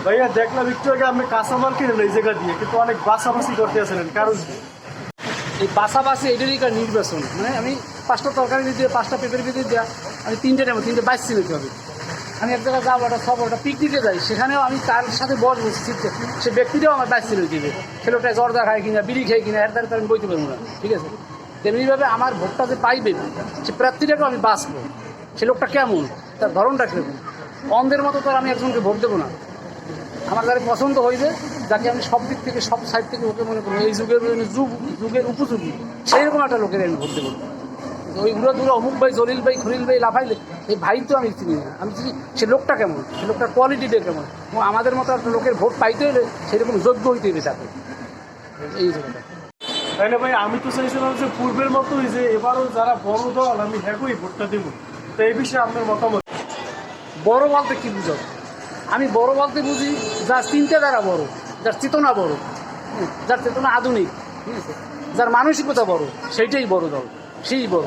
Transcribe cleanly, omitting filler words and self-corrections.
ভাইয়া দেখলাম একটু আগে আপনি কাঁচামাল কিনেন এই জায়গা দিয়ে, কিন্তু অনেক বাছাবাছি করতে আসলেন, কারণ এই পাশাপাশি এটারই কার নির্বাচন, মানে আমি 5টা তরকারি দিয়ে 5টা পেঁপের ভিতরে দেওয়া, আমি 3টে নেবো, 3টে বাইসি নিতে হবে। আমি এক জায়গায় যাবো, একটা সব একটা পিকনিকে যাই, সেখানেও আমি তার সাথে বসবো সিটে, সে ব্যক্তিটাও আমার বাইসি নিতে দেবে। সে লোকটা জর্দা খায় কিনা, বিড়ি খায় কিনা, এর দ্বারা আমি বইতে পারবো না, ঠিক আছে? তেমনিভাবে আমার ভোটটা যে পাইবে, সে প্রার্থীটাকেও আমি বাঁচবো। সে লোকটা কেমন, তার ধরনটা কেমন। অন্ধের মতো তো আর আমি একজনকে ভোট দেবো না। আমার যারা পছন্দ হইবে, যাকে আমি সব দিক থেকে সব সাইড থেকে ওকে মনে করি এই যুগের উপযোগী, সেই রকম একটা লোকের আমি ভোট দেবো। ওই উড়ো দুরো অমুক ভাই, জলিল ভাই, খলিল ভাই, লাফাইলে, এই ভাই তো আমি চিনি না। আমি চিনি সে লোকটা কেমন, সে লোকটার কোয়ালিটিটা কেমন, এবং আমাদের মতো একটা লোকের ভোট পাইতে হলে সেরকম যোগ্য হইতে হবে তাকে। এই জায়গাটা তাই না ভাই, আমি তো চাইছিলাম যে পূর্বের মতোই যে এবারও যারা বড় দল আমি হ্যাঁই ভোটটা দেবো। তো এই বিষয়ে আপনার মতামত? বড় বলতে কী বুঝো? আমি বড় বলতে বুঝি যার চিন্তাধারা বড়, যার চেতনা বড়, যার চেতনা আধুনিক, ঠিক আছে, যার মানসিকতা বড়, সেইটাই বড় দল, সেই বড়।